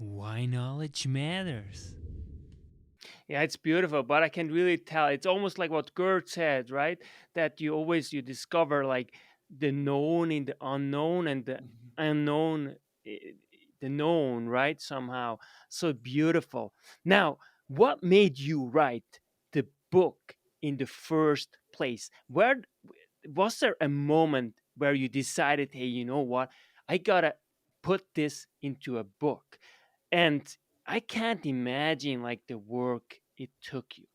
Why knowledge matters. Yeah, it's beautiful, but I can really tell. It's almost like what Gert said, right? That you discover like the known in the unknown, and the Mhm. unknown i- the known, right? Somehow. So beautiful. Now, what made you write the book in the first place? Where was there a moment where you decided, hey, you know what? I gotta put this into a book. And I can't imagine like the work it took you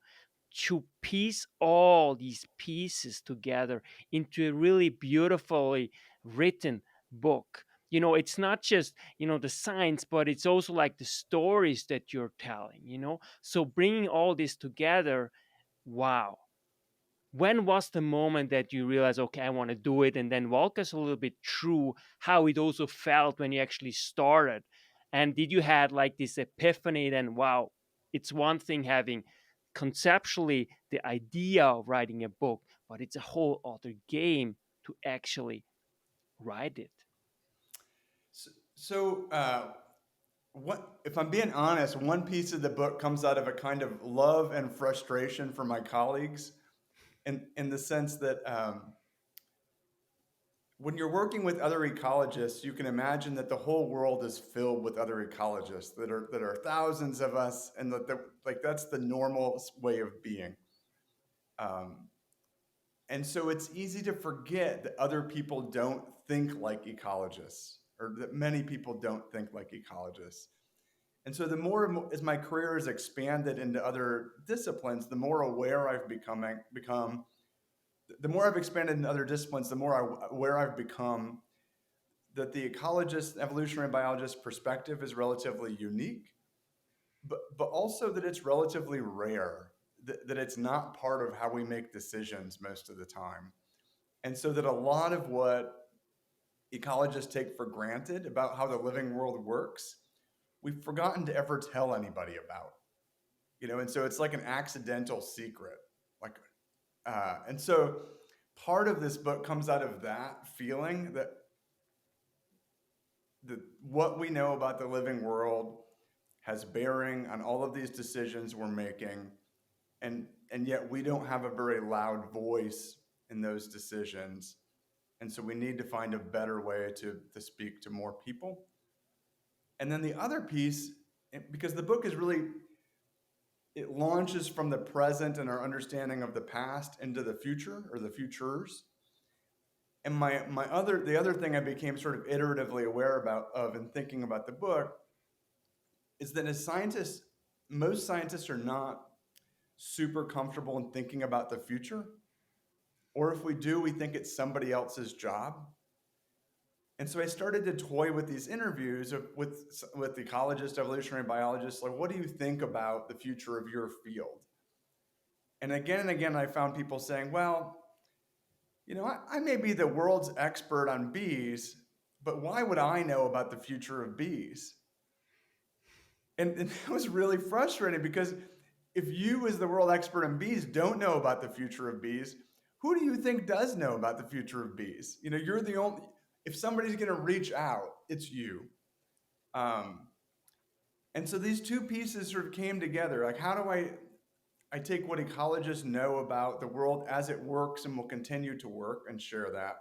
to piece all these pieces together into a really beautifully written book. It's not just, the science, but it's also like the stories that you're telling, So bringing all this together, wow. When was the moment that you realized, okay, I want to do it? And then walk us a little bit through how it also felt when you actually started. And did you had like this epiphany then, wow, it's one thing having conceptually the idea of writing a book, but it's a whole other game to actually write it. So, what if I'm being honest? One piece of the book comes out of a kind of love and frustration for my colleagues, in the sense that when you're working with other ecologists, you can imagine that the whole world is filled with other ecologists that are thousands of us, and like that's the normal way of being. Um, and so it's easy to forget that other people don't think like ecologists, or that many people don't think like ecologists. And so the more as my career has expanded into other disciplines, the more aware I've become. The more I've expanded in other disciplines, the more aware I've become that the ecologist, evolutionary biologist perspective is relatively unique, but also that it's relatively rare, that it's not part of how we make decisions most of the time. And so that a lot of what ecologists take for granted about how the living world works, we've forgotten to ever tell anybody about. And so it's like an accidental secret. Like, and so part of this book comes out of that feeling that what we know about the living world has bearing on all of these decisions we're making, and yet we don't have a very loud voice in those decisions, and so we need to find a better way to speak to more people. And then the other piece, because the book is really, it launches from the present and our understanding of the past into the future or the futures. And the other thing I became sort of iteratively aware about of in thinking about the book is that as scientists, most scientists are not super comfortable in thinking about the future, or if we do, we think it's somebody else's job. And so I started to toy with these interviews with ecologists, evolutionary biologists, like, what do you think about the future of your field? And again, I found people saying, well, I may be the world's expert on bees, but why would I know about the future of bees? And that was really frustrating because if you, as the world expert on bees, don't know about the future of bees, who do you think does know about the future of bees? You're the only, if somebody's going to reach out, it's you. Um, and so these two pieces sort of came together. Like, how do I take what ecologists know about the world as it works and will continue to work and share that?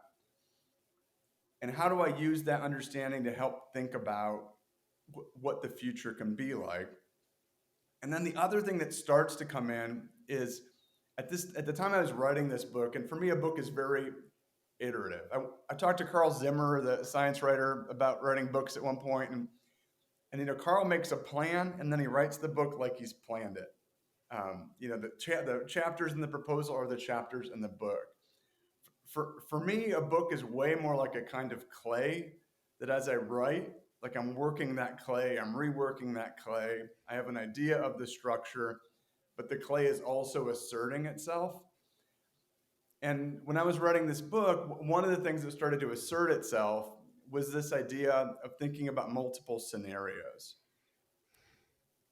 And how do I use that understanding to help think about what the future can be like? And then the other thing that starts to come in is at the time I was writing this book, and for me, a book is very iterative. I talked to Carl Zimmer, the science writer, about writing books at one point, and Carl makes a plan, and then he writes the book like he's planned it. The chapters in the proposal are the chapters in the book. For me, a book is way more like a kind of clay that as I write, like I'm working that clay, I'm reworking that clay. I have an idea of the structure, but the clay is also asserting itself. And when I was writing this book, one of the things that started to assert itself was this idea of thinking about multiple scenarios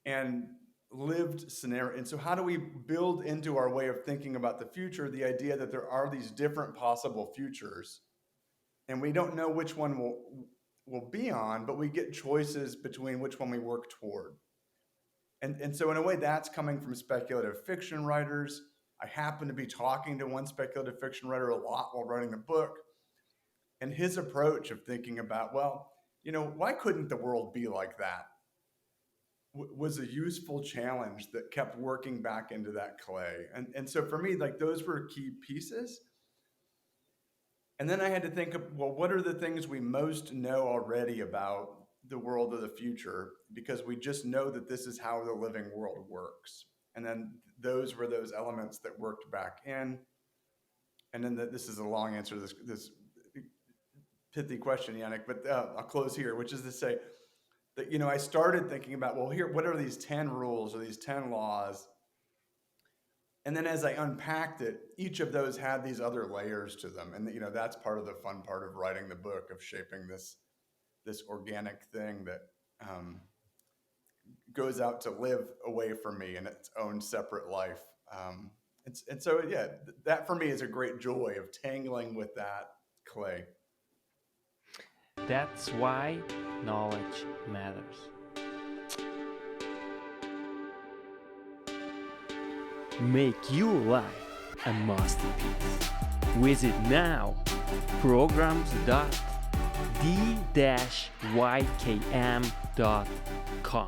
and lived scenario. And so, how do we build into our way of thinking about the future the idea that there are these different possible futures, and we don't know which one will? will be on, but we get choices between which one we work toward. And so in a way, that's coming from speculative fiction writers. I happen to be talking to one speculative fiction writer a lot while writing the book. And his approach of thinking about, well, why couldn't the world be like that? Was a useful challenge that kept working back into that clay. And so for me, like, those were key pieces. And then I had to think of, well, what are the things we most know already about the world of the future? Because we just know that this is how the living world works. And then those were those elements that worked back in. And then this is a long answer to this pithy question, Yannick, but I'll close here, which is to say that, I started thinking about, well, here, what are these 10 rules or these 10 laws? And then as I unpacked it, each of those had these other layers to them. And, that's part of the fun part of writing the book, of shaping this organic thing that goes out to live away from me in its own separate life. And so, yeah, that for me is a great joy of tangling with that clay. That's why knowledge matters. Make your life a masterpiece. Visit now programs.d-ykm.com.